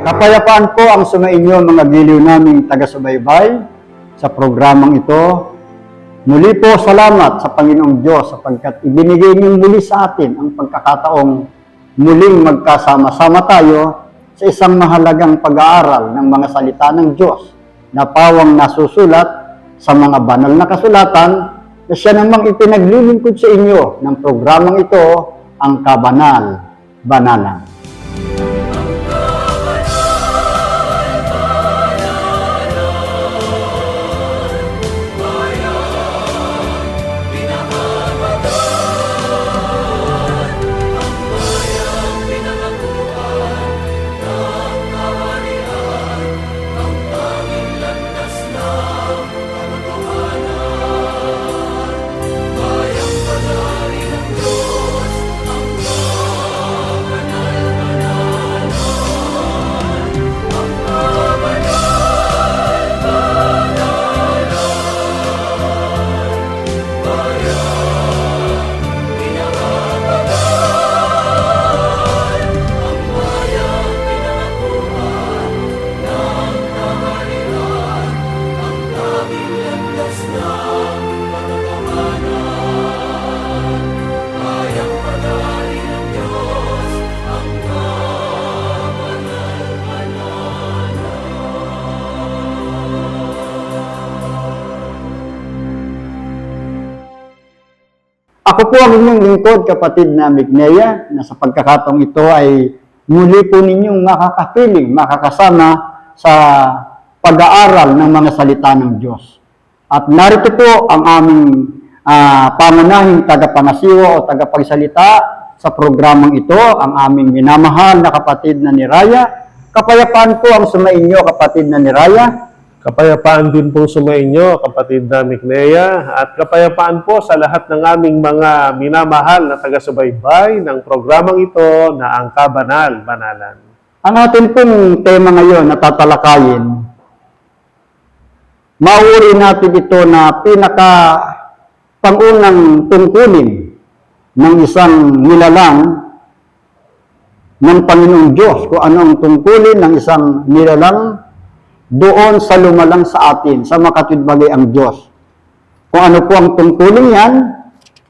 Kapayapaan po ang sumainyo mga giliw naming taga-subaybay sa programang ito. Muli po salamat sa Panginoong Diyos sapagkat ibinigay niyong muli sa atin ang pagkakataong muling magkasama-sama tayo sa isang mahalagang pag-aaral ng mga salita ng Diyos na pawang nasusulat sa mga banal na kasulatan na siya namang ipinaglilingkod sa inyo ng programang ito, ang Kabanal-Banalan. Ako po ang inyong lingkod, kapatid na Mignea, na sa pagkakataong ito ay muli po ninyong makakapiling, makakasama sa pag-aaral ng mga salita ng Diyos. At narito po ang aming pangunahing tagapangasiwa o tagapagsalita sa programang ito, ang aming minamahal na kapatid na ni Raya. Kapayapaan po ang sumainyo, kapatid na ni Raya. Kapayapaan din po sumainyo, kapatid na Mignea, at kapayapaan po sa lahat ng aming mga minamahal na taga-subaybay ng programang ito na ang Kabanal-Banalan. Ang ating pong tema ngayon na tatalakayin, mauri natin ito na pinaka-pangunang tungkulin ng isang nilalang ng Panginoong Diyos. Kung anong tungkulin ng isang nilalang doon sa lumalang sa atin, sa makatwidbagay ang Diyos. Kung ano po ang tungkulin yan,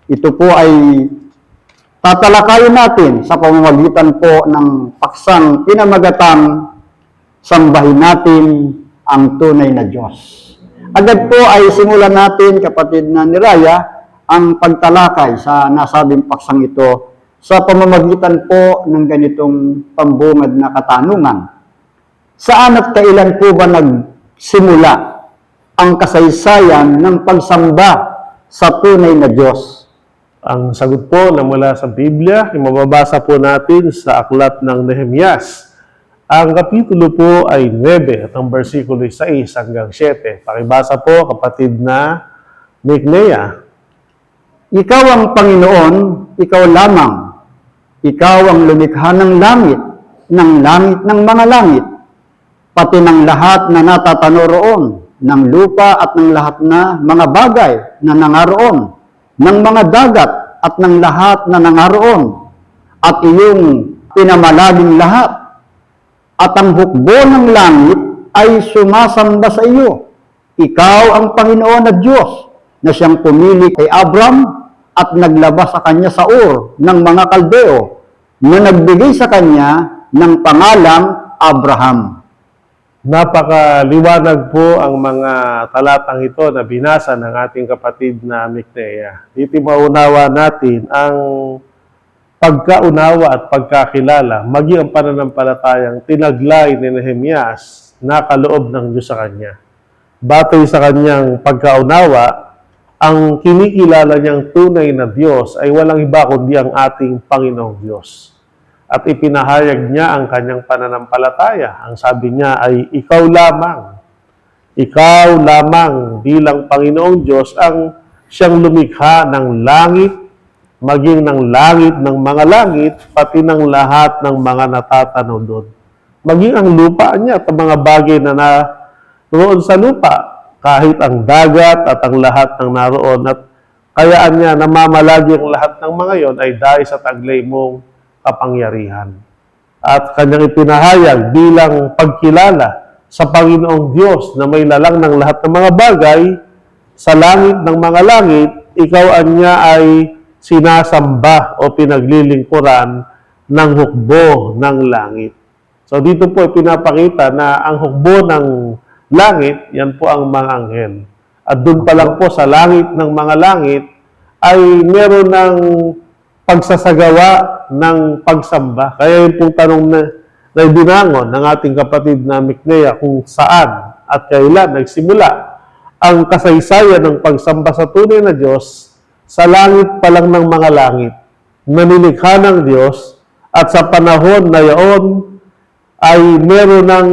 ito po ay tatalakayin natin sa pamamagitan po ng paksang pinamagatang sambahin natin ang tunay na Diyos. Agad po ay simulan natin, kapatid na ni Raya, ang pagtalakay sa nasabing paksang ito sa pamamagitan po ng ganitong pambungad na katanungan. Saan at kailan po ba nagsimula ang kasaysayan ng pagsamba sa tunay na Diyos? Ang sagot po na mula sa Biblia, mababasa po natin sa aklat ng Nehemias. Ang kapitulo po ay 9 at ang versikulo 6 hanggang 7. Pakibasa po, kapatid na Mignea. Ikaw ang Panginoon, ikaw lamang. Ikaw ang lumikha ng langit ng mga langit, pati ng lahat na natatano roon, ng lupa at ng lahat na mga bagay na nangaroon, ng mga dagat at ng lahat na nangaroon, at iyong pinamalaging lahat. At ang hukbo ng langit ay sumasamba sa iyo. Ikaw ang Panginoon na Diyos, na siyang pumili kay Abram at naglabas sa kanya sa Ur ng mga Kaldeo, na nagbigay sa kanya ng pangalang Abraham. Napakaliwanag po ang mga talatang ito na binasa ng ating kapatid na Mignea. Dito maunawa natin ang pagkaunawa at pagkakilala, maging ang pananampalatayang tinaglay ni Nehemias na kaloob ng Diyos sa kanya. Batay sa kanyang pagkaunawa, ang kinikilala niyang tunay na Diyos ay walang iba kundi ang ating Panginoong Diyos. At ipinahayag niya ang kanyang pananampalataya. Ang sabi niya ay, ikaw lamang bilang Panginoong Diyos ang siyang lumikha ng langit, maging ng langit ng mga langit, pati ng lahat ng mga natatanaw doon. Maging ang lupa niya at ang mga bagay na naroon sa lupa, kahit ang dagat at ang lahat ng naroon. At kayaan niya namamalagi ang lahat ng mga yon ay dahil sa taglay mong kapangyarihan. at kanyang ipinahayag bilang pagkilala sa Panginoong Diyos na may lalang ng lahat ng mga bagay sa langit ng mga langit, ikaw anya ay sinasamba o pinaglilingkuran ng hukbo ng langit. So dito po pinapakita na ang hukbo ng langit, yan po ang mga anghel. At doon pa lang po sa langit ng mga langit ay meron ng pagsasagawa ng pagsamba. Kaya yung pong tanong na ibinangon ng ating kapatid na Miknea kung saan at kailan nagsimula ang kasaysayan ng pagsamba sa tunay na Diyos sa langit pa lang ng mga langit, na nilikha ng Diyos, at sa panahon na yaon ay meron ng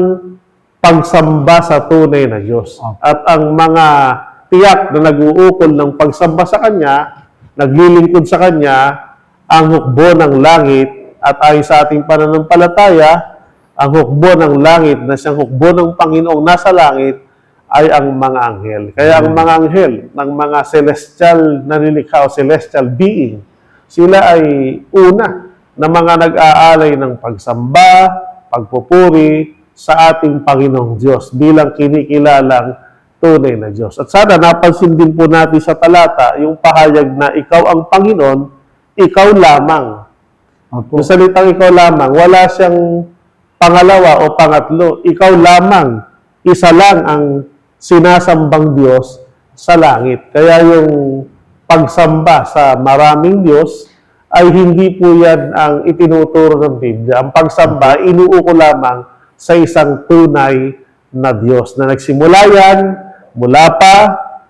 pagsamba sa tunay na Diyos. At ang mga tiyak na nag-uukol ng pagsamba sa Kanya, naglilingkod sa Kanya, ang hukbo ng langit, at ayon sa ating pananampalataya, ang hukbo ng langit na siyang hukbo ng Panginoong nasa langit ay ang mga anghel. Kaya ang mga anghel ng mga celestial na nilikha o celestial being, sila ay una na mga nag-aalay ng pagsamba, pagpupuri sa ating Panginoong Diyos bilang kinikilalang tunay na Diyos. At sana napansin din po natin sa talata yung pahayag na ikaw ang Panginoon, ikaw lamang. Yung salitang ikaw lamang, wala siyang pangalawa o pangatlo. Ikaw lamang, isa lang ang sinasambang Diyos sa langit. Kaya yung pagsamba sa maraming Diyos ay hindi po yan ang itinuturo ng Biblia. Ang pagsamba, inuuko lamang sa isang tunay na Diyos na nagsimula yan mula pa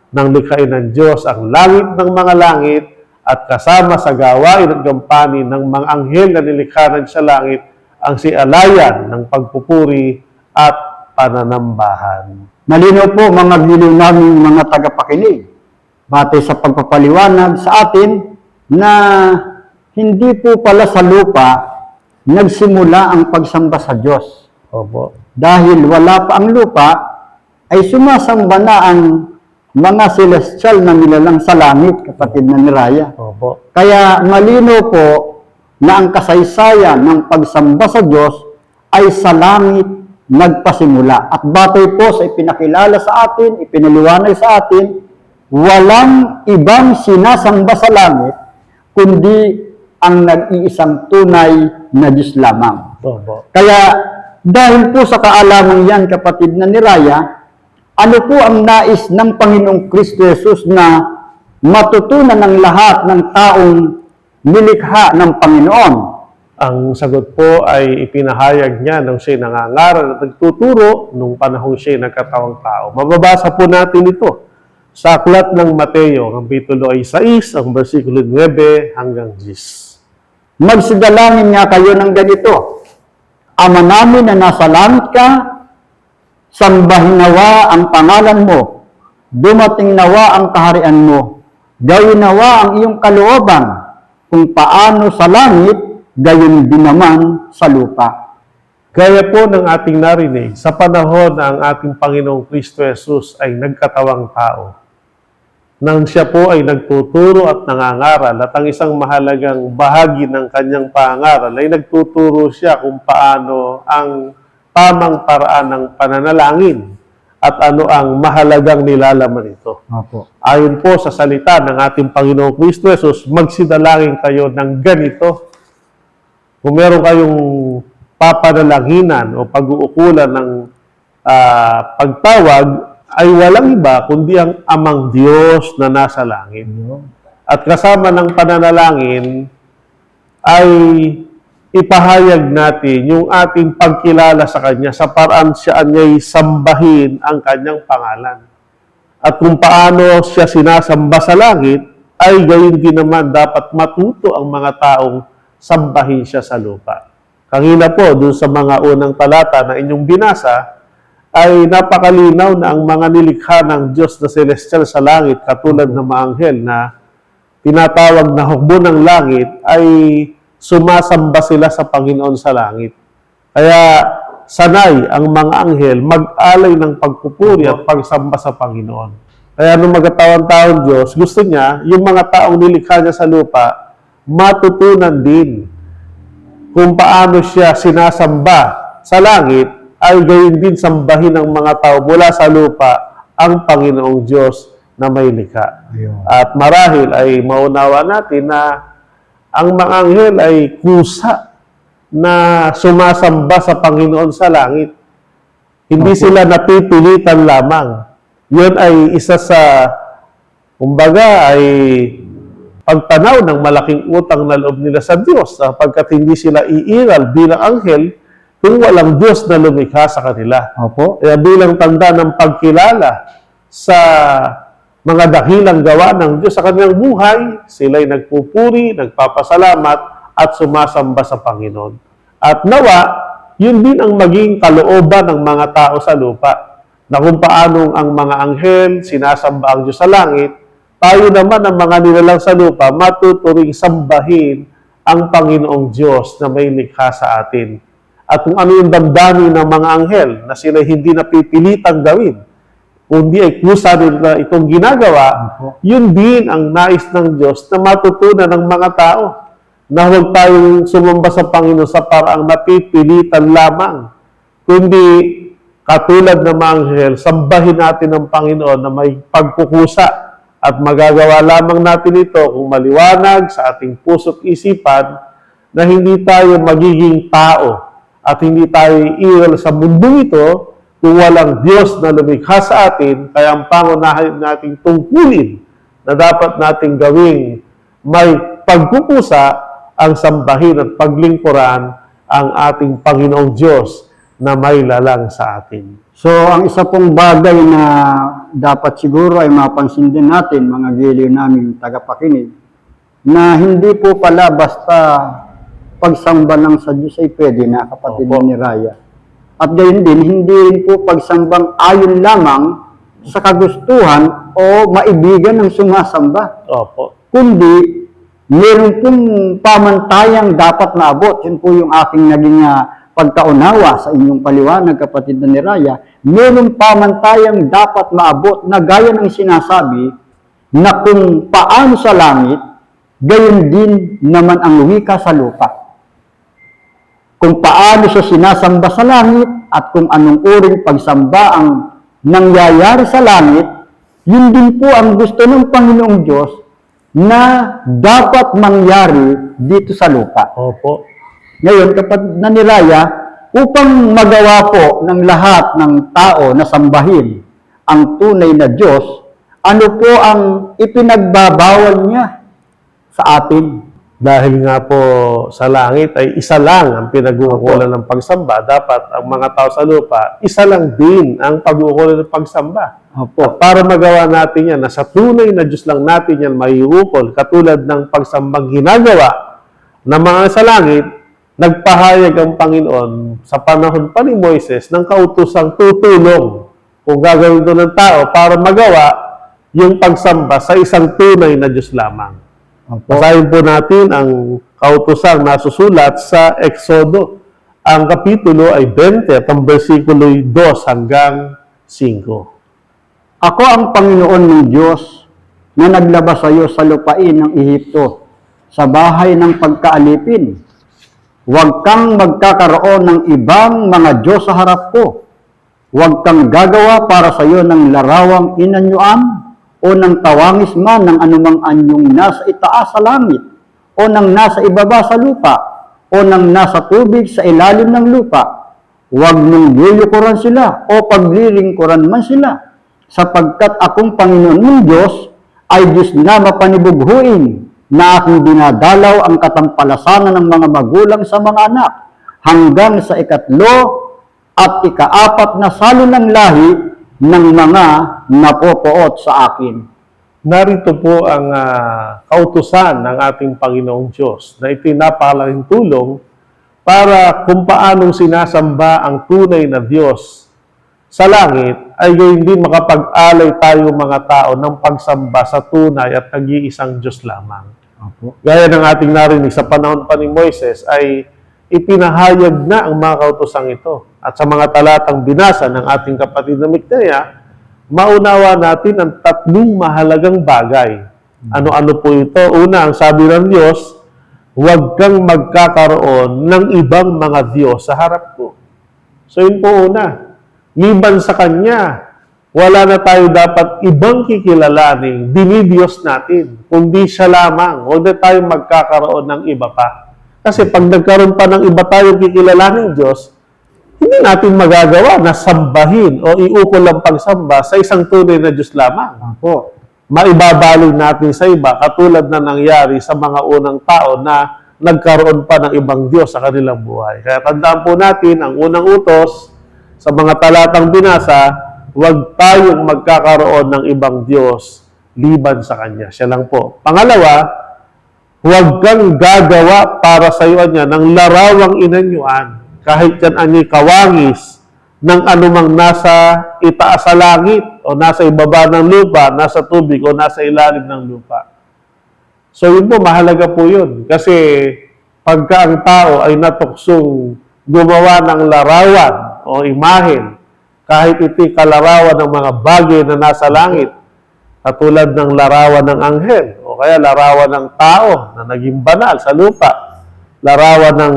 nang likhain ng Diyos ang langit ng mga langit at kasama sa gawain at gampanin ng mga anghel na nilikhanan sa langit ang sialayan ng pagpupuri at pananambahan. Malinaw po mga giliw naming mga tagapakinig, batay sa pagpapaliwanag sa atin na hindi po pala sa lupa nagsimula ang pagsamba sa Diyos. Opo. Dahil wala pa ang lupa, ay sumasamba na ang mga celestial na nilalang sa langit, kapatid na ni Raya. Opo. Kaya malinaw po na ang kasaysayan ng pagsamba sa Diyos ay sa langit nagpasimula. At batay po sa ipinakilala sa atin, ipinaliwanag sa atin, walang ibang sinasamba sa langit, kundi ang nag-iisang tunay na Diyos lamang. Opo. Kaya dahil po sa kaalaman yan, kapatid na ni Raya, ano po ang nais ng Panginoong Kristo Jesus na matutunan ng lahat ng taong nilikha ng Panginoon? Ang sagot po ay ipinahayag niya nung siya'y nangangaral at nagtuturo nung panahong siya'y nagkatawang tao. Mababasa po natin ito sa aklat ng Mateo, ang kapitulo ay 6, ang versikulo 9 hanggang 10. Magsidalangin nga kayo ng ganito, Ama namin na nasa langit ka, sambahin nawa ang pangalan mo, dumating nawa ang kaharian mo, gawin nawa ang iyong kalooban, kung paano sa langit, gayon din naman sa lupa. Gaya po ng ating narinig, sa panahon na ang ating Panginoong Kristo Jesus ay nagkatawang tao, nang siya po ay nagtuturo at nangangaral at ang isang mahalagang bahagi ng kanyang pangaral ay nagtuturo siya kung paano ang tamang paraan ng pananalangin at ano ang mahalagang nilalaman ito. Opo. Ayon po sa salita ng ating Panginoong Kristo Jesus, magsidalangin kayo ng ganito. Kung meron kayong papanalaginan o pag-uukulan ng pagtawag, ay walang iba kundi ang Amang Diyos na nasa langit. At kasama ng pananalangin ay ipahayag natin yung ating pagkilala sa Kanya sa paraan siya niya'y sambahin ang Kanyang pangalan. At kung paano siya sinasamba sa langit, ay gayon din naman dapat matuto ang mga taong sambahin siya sa lupa. Kanina po, dun sa mga unang talata na inyong binasa, ay napakalinaw na ang mga nilikha ng Diyos na celestial sa langit, katulad ng mga anghel na tinatawag na hukbo ng langit, ay sumasamba sila sa Panginoon sa langit. Kaya sanay ang mga anghel mag-alay ng pagpupuri at pagsamba sa Panginoon. Kaya nung magkatawang-taon Diyos, gusto niya, yung mga taong nilikha niya sa lupa, matutunan din kung paano siya sinasamba sa langit, ay gayon din sambahin ng mga tao mula sa lupa ang Panginoong Diyos na may likha. Ayun. At marahil ay maunawa natin na ang mga anghel ay kusa na sumasamba sa Panginoon sa langit. Hindi sila napipilitan lamang. Yun ay isa sa, kumbaga, ay pagtanaw ng malaking utang na loob nila sa Diyos sapagkat hindi sila iiral bilang anghel kung walang Diyos na lumikha sa kanila. Opo. Kaya bilang tanda ng pagkilala sa mga dakilang gawa ng Diyos sa kanilang buhay, sila'y nagpupuri, nagpapasalamat, at sumasamba sa Panginoon. At nawa, yun din ang maging kalooban ng mga tao sa lupa, na kung paanong ang mga anghel sinasamba ang Diyos sa langit, tayo naman ang mga nilalang sa lupa, matuturing sambahin ang Panginoong Diyos na may likha sa atin. At kung ano yung damdamin ng mga anghel na sila hindi napipilitang gawin, kundi ay kusa nila itong ginagawa, yun din ang nais ng Diyos na matutunan ng mga tao na huwag tayong sumamba sa Panginoon sa paraang napipilitan lamang, kundi katulad ng mga anghel, sambahin natin ang Panginoon na may pagkukusa at magagawa lamang natin ito kung maliwanag sa ating puso't isipan na hindi tayo magiging tao at hindi tayo iiral sa mundong ito kung walang Diyos na lumikha sa atin. Kaya ang pangunahin nating tungkulin na dapat nating gawing may pagkukusa ang sambahin at paglingkuran ang ating Panginoong Diyos na may lalang sa atin. So, ang isa pong bagay na dapat siguro ay mapansin din natin, mga giliw naming tagapakinig, na hindi po pala basta pagsamba lang sa Diyos ay pwede na, kapatid Opo. ni Raya. At gayon din, hindi rin po pagsambang ayon lamang sa kagustuhan o maibigan ng sumasamba. Opo. Kundi, meron pong pamantayang dapat maabot. Yun po yung aking naging pagkaunawa sa inyong paliwanag, kapatid na ni Raya. Meron pamantayang dapat maabot na gaya ng sinasabi na kung paano sa langit, gayon din naman ang wika sa lupa. Kung paano siya sinasamba sa langit at kung anong uring pagsamba ang nangyayari sa langit, yun din po ang gusto ng Panginoong Diyos na dapat mangyari dito sa lupa. Opo. Ngayon, kapag naniraya, upang magawa po ng lahat ng tao na sambahin ang tunay na Diyos, ano po ang ipinagbabawal niya sa atin? Dahil nga po sa langit ay isa lang ang pinag-uukulan ng pagsamba, dapat ang mga tao sa lupa, isa lang din ang pag-uukulan ng pagsamba. Opo. At para magawa natin yan, na sa tunay na Diyos lang natin yan maiukol, katulad ng pagsambang ginagawa ng mga sa langit, nagpahayag ang Panginoon sa panahon pa ni Moises ng kautosang tutulong kung gagawin ito ng tao para magawa yung pagsamba sa isang tunay na Diyos lamang. Opo. Basahin po natin ang kautosang nasusulat sa Exodo. Ang kapitulo ay 20 at ang versikulo 2 hanggang 5. Ako ang Panginoon ng Diyos na naglabas sa iyo sa lupain ng Ehipto, sa bahay ng pagkaalipin. Huwag kang magkakaroon ng ibang mga Diyos sa harap ko. Huwag kang gagawa para sa iyo ng larawang inanyuan o ng tawangis man ng anumang anyong nasa itaas sa langit o ng nasa ibaba sa lupa o ng nasa tubig sa ilalim ng lupa. Huwag mong yuyukuran sila o paglilingkuran man sila, sapagkat akong Panginoon mong Diyos ay Diyos na mapanibughuin, na aking dinadalaw ang katampalasanan ng mga magulang sa mga anak hanggang sa ikatlo at ikaapat na salo ng lahi ng mga napopoot sa akin. Narito po ang kautusan ng ating Panginoong Diyos na ito'y napakalaking tulong para kung paanong sinasamba ang tunay na Diyos sa langit, ay gayon din makapag-alay tayo mga tao ng pagsamba sa tunay at nag-iisang Diyos lamang. Opo. Gaya ng ating narinig sa panahon pa ni Moises, ay ipinahayag na ang mga kautosang ito. At sa mga talatang binasa ng ating kapatid na Miknea, maunawa natin ang tatlong mahalagang bagay. Ano-ano po ito? Una, ang sabi ng Diyos, huwag kang magkakaroon ng ibang mga Diyos sa harap ko. So yun po una. Liban sa Kanya, wala na tayo dapat ibang kikilalaning dinidiyos natin, kundi siya lamang. Huwag na tayo magkakaroon ng iba pa. Kasi pag nagkaroon pa ng iba tayong kikilalaning Diyos, hindi natin magagawa na sambahin o iukol ang pagsamba sa isang tunay na Diyos lamang. Opo. Maibabaling natin sa iba, katulad na nangyari sa mga unang tao na nagkaroon pa ng ibang Diyos sa kanilang buhay. Kaya tandaan po natin, ang unang utos sa mga talatang binasa, huwag tayong magkakaroon ng ibang Diyos liban sa Kanya. Siya lang po. Pangalawa, huwag kang gagawa para sa iyo niya ng larawang inanyuan, kahit yan ay kawangis ng anumang nasa itaas sa langit o nasa ibaba ng lupa, nasa tubig o nasa ilalim ng lupa. So yun po, mahalaga po yun. Kasi pagka ang tao ay natuksong gumawa ng larawan o imahen, kahit ito'y kalarawan ng mga bagay na nasa langit, katulad ng larawan ng anghel, o kaya larawan ng tao na naging banal sa lupa, larawan ng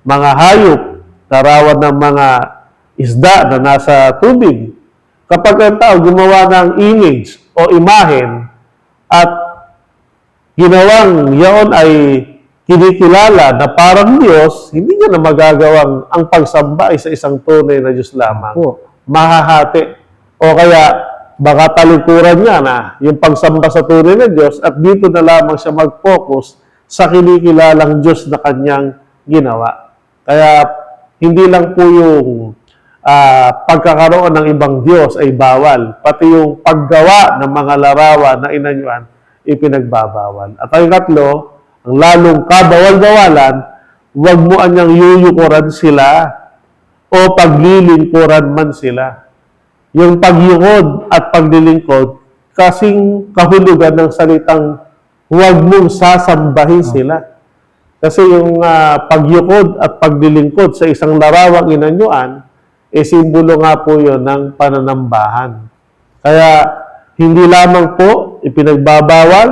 mga hayop, larawan ng mga isda na nasa tubig. Kapag ang tao gumawa ng image o imahen at ginawang yaon ay kinikilala na parang Diyos, hindi niya na magagawang ang pagsamba ay sa isang tunay na Diyos lamang. Mahahati. O kaya, baka talikuran niya na yung pagsamba sa tunay na Diyos at dito na lamang siya mag-focus sa kinikilalang Diyos na kanyang ginawa. Kaya, hindi lang po yung pagkakaroon ng ibang Diyos ay bawal. Pati yung paggawa ng mga larawan na inanyuan, ipinagbabawal. At ang katlo, ang lalong kabawal-bawalan, huwag mo anyang yuyukuran sila o paglilingkuran man sila. Yung pagyukod at paglilingkod, kasing kahulugan ng salitang huwag mong sasambahin sila. Kasi yung pagyukod at paglilingkod sa isang larawang inanyuan, simbolo nga po yun ng pananambahan. Kaya hindi lamang po ipinagbabawal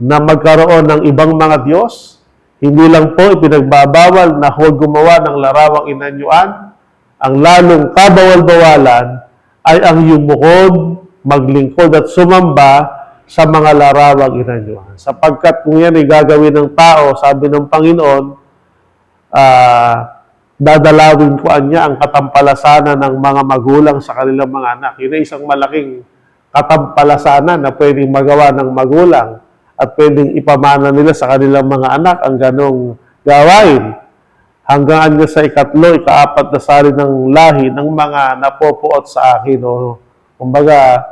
na magkaroon ng ibang mga Diyos, hindi lang po ipinagbabawal na huwag gumawa ng larawang inanyuan, ang lalong kabawal-bawalan ay ang yumukod, maglingkod at sumamba sa mga larawang inanyuan. Sapagkat kung yan ay gagawin ng tao, sabi ng Panginoon, dadalawin ko niya ang katampalasanan ng mga magulang sa kanilang mga anak. Yun ay isang malaking katampalasanan na pwedeng magawa ng magulang at pwedeng ipamana nila sa kanilang mga anak ang ganong gawain. Hanggang sa ikatlo, ikaapat na sari ng lahi ng mga napopuot sa akin. O, kumbaga,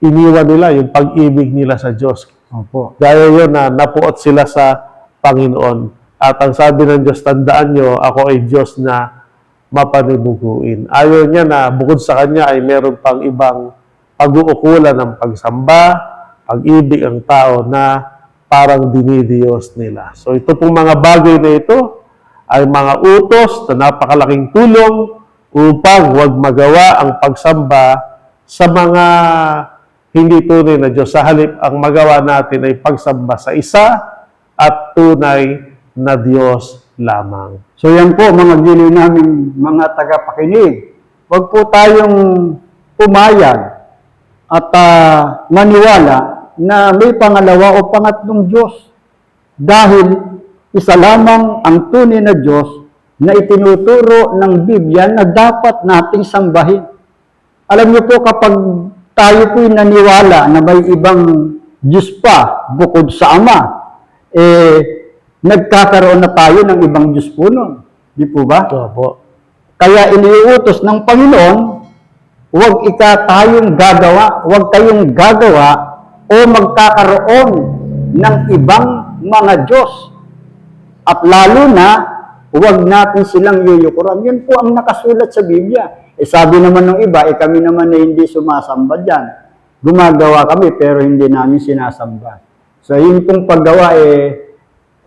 iniwan nila yung pag-ibig nila sa Diyos. Opo. Gaya yun na napuot sila sa Panginoon. At ang sabi ng Diyos, tandaan nyo, ako ay Diyos na mapanibuguin. Ayaw niya na bukod sa Kanya ay meron pang ibang pag-uukulan ng pagsamba, pag-ibig ang tao na parang dinidiyos nila. So ito pong mga bagay na ito ay mga utos na napakalaking tulong upang huwag magawa ang pagsamba sa mga hindi tunay na Diyos. Sa halip, ang magawa natin ay pagsamba sa isa at tunay na Diyos lamang. So yan po mga giliw namin mga tagapakinig. Huwag po tayong pumayag at maniwala na may pangalawa o pangatlong Diyos. Dahil isa lamang ang tunay na Diyos na itinuturo ng Biblia na dapat nating sambahin. Alam niyo po, kapag tayo po'y naniwala na may ibang Diyos pa bukod sa Ama, nagkakaroon na tayo ng ibang Diyos po nun. Di po ba? Opo. Kaya iniuutos ng Panginoon, huwag tayong gagawa, huwag kayong gagawa o magkakaroon ng ibang mga Diyos. At lalo na, huwag natin silang yuyukuran. Yun po ang nakasulat sa Biblia. Sabi naman ng iba, kami naman na hindi sumasamba dyan. Gumagawa kami pero hindi namin sinasamba. So yun pong paggawa,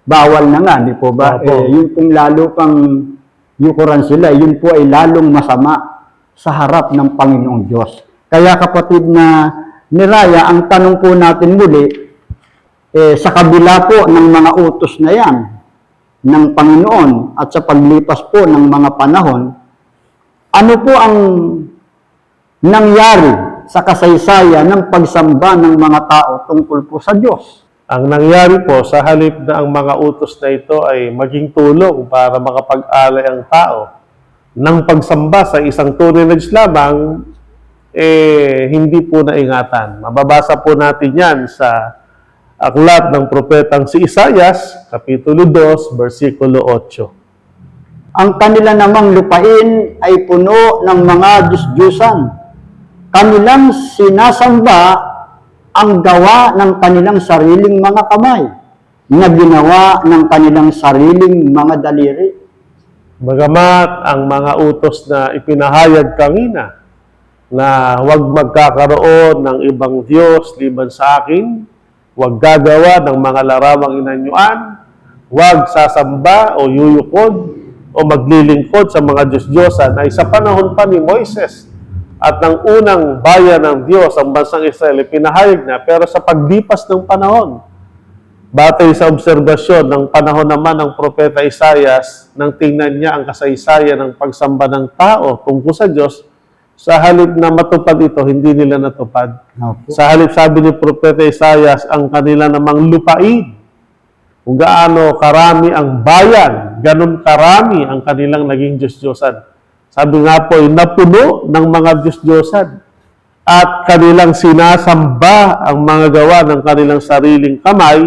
bawal na nga, di po ba? Yun pong lalo pang yukuran sila, yun po ay lalong masama sa harap ng Panginoong Diyos. Kaya kapatid na Niraya, ang tanong po natin muli, sa kabila po ng mga utos na yan, ng Panginoon at sa paglipas po ng mga panahon, ano po ang nangyari sa kasaysayan ng pagsamba ng mga tao tungkol po sa Diyos? Ang nangyari po, sa halip na ang mga utos na ito ay maging tulong para makapag-alay ang tao ng pagsamba sa isang tunay na Diyos lamang, hindi po naingatan. Mababasa po natin yan sa aklat ng propetang si Isaias, Kapitulo 2, versikulo 8. Ang kanila namang lupain ay puno ng mga Diyos-Diyusan. Kanilang sinasamba ang gawa ng kanilang sariling mga kamay na ginawa ng kanilang sariling mga daliri. Bagamat ang mga utos na ipinahayag kanina na huwag magkakaroon ng ibang Diyos liban sa akin, huwag gagawa ng mga larawang inanyuan, huwag sasamba o yuyukod o maglilingkod sa mga Diyos-Diyosan ay sa panahon pa ni Moises at ng unang bayan ng Diyos, ang bansang Israel, pinahayag na. Pero sa paglipas ng panahon, batay sa obserbasyon ng panahon naman ng propeta Isaias, nang tingnan niya ang kasaysayan ng pagsamba ng tao tungkol sa Diyos, sa halip na matupad ito, hindi nila natupad. Opo. Sa halip, sabi ni propeta Isaias, ang kanila namang lupain, kung gaano karami ang bayan, ganun karami ang kanilang naging Diyos-Diyosan. Sabi nga po, napuno ng mga Diyos-Diyosan at kanilang sinasamba ang mga gawa ng kanilang sariling kamay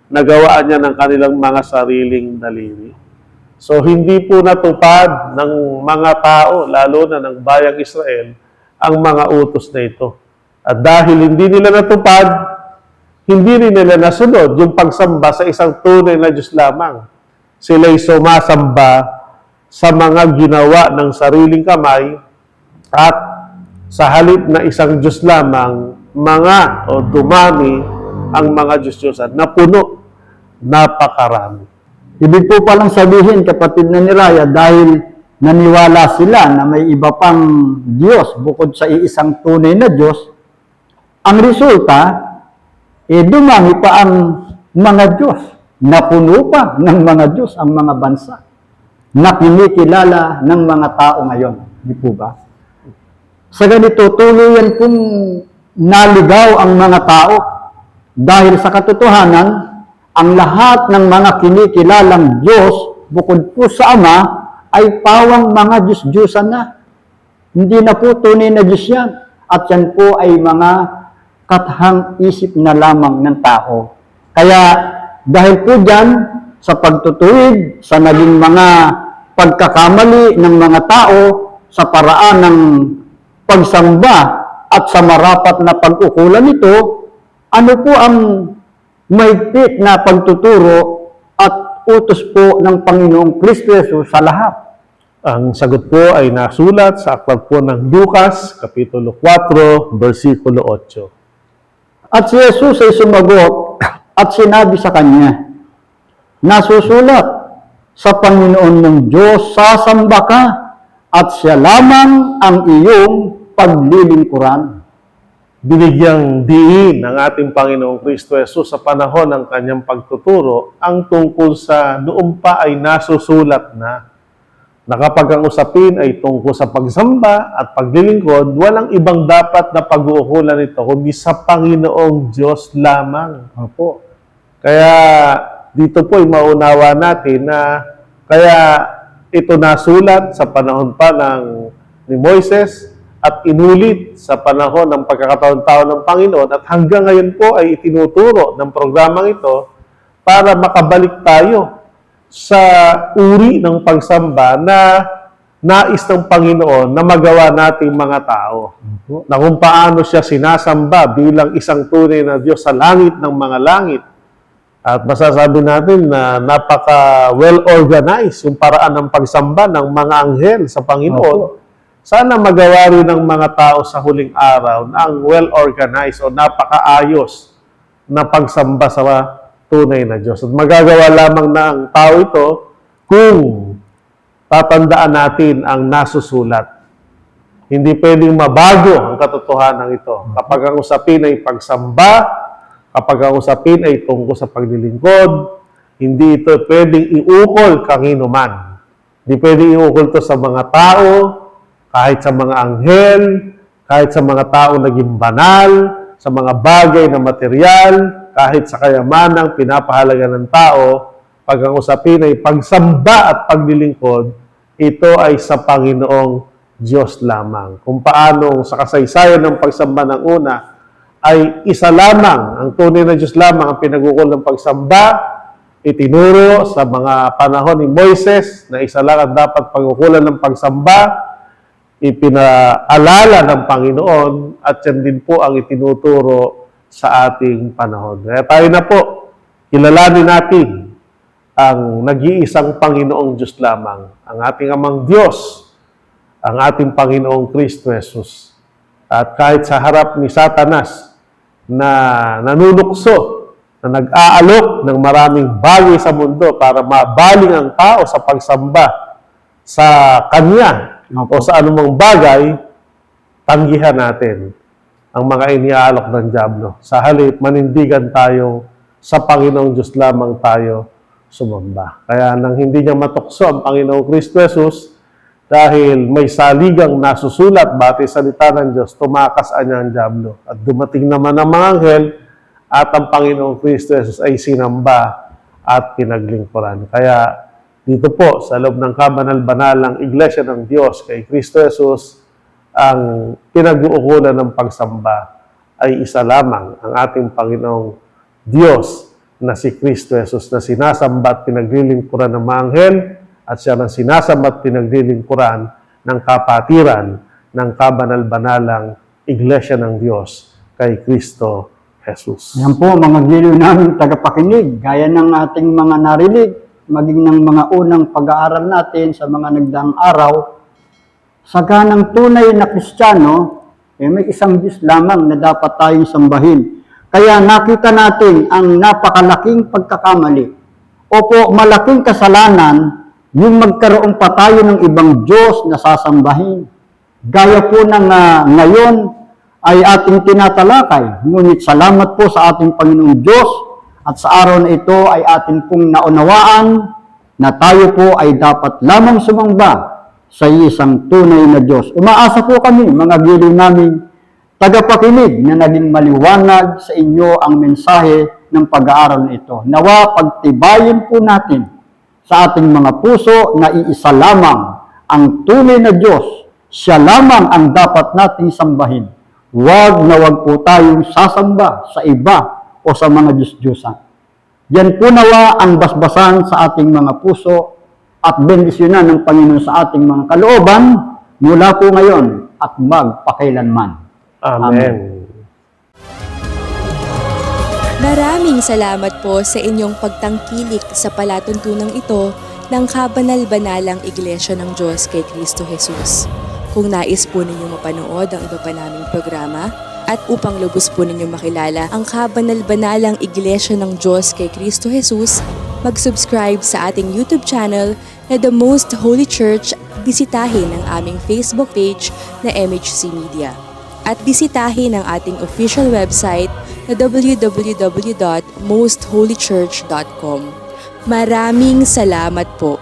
na gawaan niya ng kanilang mga sariling daliri. So, hindi po natupad ng mga tao, lalo na ng bayang Israel, ang mga utos na ito. At dahil hindi nila natupad, hindi rin nila nasunod yung pagsamba sa isang tunay na Diyos lamang. Sila'y sumasamba sa mga ginawa ng sariling kamay at sa halip na isang Diyos lamang, mga o dumami ang mga Diyos-Diyosan na puno, napakarami. Ibig po palang sabihin, kapatid na ni Raya, dahil naniwala sila na may iba pang Diyos bukod sa iisang tunay na Diyos, ang resulta, dumami pa ang mga Diyos. Napuno pa ng mga Diyos ang mga bansa na kinikilala ng mga tao ngayon. Di po ba? Sa ganito, tuluyan pong naligaw ang mga tao dahil sa katotohanan, ang lahat ng mga kinikilalang Diyos, bukod po sa Ama, ay pawang mga Diyos-Diyosan na. Hindi na po tunay na Diyos yan. At yan po ay mga katahang isip na lamang ng tao. Kaya dahil po dyan, sa pagtutuwid, sa naging mga pagkakamali ng mga tao, sa paraan ng pagsamba at sa marapat na pag-ukulan nito, ano po ang mahigpit na pagtuturo at utos po ng Panginoong Kristo Jesus sa lahat? Ang sagot po ay nasulat sa aklat po ng Lucas, Kapitulo 4, versikulo 8. At si Jesus ay sumagot at sinabi sa kanya, nasusulat, sa Panginoon mong Diyos sasamba ka at siya lamang ang iyong paglilingkuran. Binigyang diin ng ating Panginoong Kristo Jesus sa panahon ng kanyang pagtuturo ang tungkol sa noong pa ay nasusulat na kapag ang usapin ay tungkol sa pagsamba at paglilingkod, walang ibang dapat na pag-uukulan ito kundi sa Panginoong Diyos lamang. Opo. Kaya dito po ay maunawa natin na kaya ito nasulat sa panahon pa ni Moises at inulit sa panahon ng pagkakataon-taon ng Panginoon at hanggang ngayon po ay itinuturo ng programang ito para makabalik tayo sa uri ng pagsamba na nais ng Panginoon na magawa nating mga tao. Na kung paano siya sinasamba bilang isang tunay na Diyos sa langit ng mga langit. At masasabi natin na napaka well-organized yung paraan ng pagsamba ng mga anghel sa Panginoon. Opo. Sana magawa rin ng mga tao sa huling araw na ang well-organized o napakaayos na pagsamba sa tunay na Diyos. At magagawa lamang na ang tao ito kung tatandaan natin ang nasusulat. Hindi pwedeng mabago ang katotohanan ito. Kapag ang usapin ay pagsamba, kapag ang usapin ay tungkol sa paglilingkod, Hindi ito pwedeng iukol kanino-man. Hindi pwedeng iukol to sa mga tao, kahit sa mga anghel, kahit sa mga tao naging banal, sa mga bagay na material, kahit sa kayamanang pinapahalaga ng tao, pag ang usapin ay pagsamba at paglilingkod, ito ay sa Panginoong Diyos lamang. Kung paano sa kasaysayan ng pagsamba ng una, ay isa lamang, ang tunay na Diyos lamang ang pinag-ukol ng pagsamba, itinuro sa mga panahon ni Moises na isa lang ang dapat pag-ukulan ng pagsamba, ipinaalala ng Panginoon at yan din po ang itinuturo sa ating panahon. Kaya tayo na po, kilalanin natin ang nag-iisang Panginoong Diyos lamang, ang ating Amang Diyos, ang ating Panginoong Kristo Jesus. At kahit sa harap ni Satanas na nanunukso, na nag-aalok ng maraming bagay sa mundo para mabaling ang tao sa pagsamba sa Kanya o sa anumang bagay, tanggihan natin ang mga iniaalok ng dyablo. Sa halip, manindigan tayo sa Panginoong Diyos lamang tayo sumamba. Kaya nang hindi niya matukso ang Panginoong Kristo Jesus, dahil may saligang nasusulat batay sa salita ng Diyos, tumakas niya ang dyablo. At dumating naman ang mga anghel, at ang Panginoong Kristo Jesus ay sinamba at pinaglingkuran. Kaya dito po, sa loob ng kabanal-banalang Iglesia ng Diyos kay Kristo Jesus, ang pinag-uukulan ng pagsamba ay isa lamang, ang ating Panginoong Diyos na si Kristo Jesus, na sinasamba at pinaglilingkuran ng mga anghel, at siya ang sinasamba at pinaglilingkuran ng kapatiran ng kabanal-banalang Iglesia ng Diyos kay Kristo Jesus. Yan po mga giliw namin tagapakinig, gaya ng ating mga narinig, maging ng mga unang pag-aaral natin sa mga nagdaang araw, sa ganang tunay na Kristiyano, may isang Diyos lamang na dapat tayong sambahin. Kaya nakita natin ang napakalaking pagkakamali. Opo, malaking kasalanan yung magkaroon pa tayo ng ibang Diyos na sasambahin. Gaya po ng ngayon, ay ating tinatalakay. Ngunit salamat po sa ating Panginoong Diyos at sa araw na ito ay ating pong naunawaan na tayo po ay dapat lamang sumamba sa isang tunay na Diyos. Umaasa po kami, mga giliw namin, tagapakinig na naging maliwanag sa inyo ang mensahe ng pag-aaral na ito. Nawa pagtibayin po natin sa ating mga puso na iisa lamang ang tunay na Diyos. Siya lamang ang dapat nating sambahin. Huwag na huwag po tayong sasamba sa iba o sa mga Diyos-Diyosan. Yan po nawa ang basbasan sa ating mga puso at bendisyonan ng Panginoon sa ating mga kalooban mula po ngayon at magpakailanman. Amen. Maraming salamat po sa inyong pagtangkilik sa palatuntunang ito ng kabanal-banalang Iglesia ng Diyos kay Kristo Jesus. Kung nais po ninyong mapanood ang iba pa naming programa at upang lubos po ninyong makilala ang kabanal-banalang Iglesia ng Diyos kay Kristo Jesus, mag-subscribe sa ating YouTube channel na The Most Holy Church, bisitahin ang aming Facebook page na MHC Media. At bisitahin ang ating official website na www.mostholychurch.com. Maraming salamat po.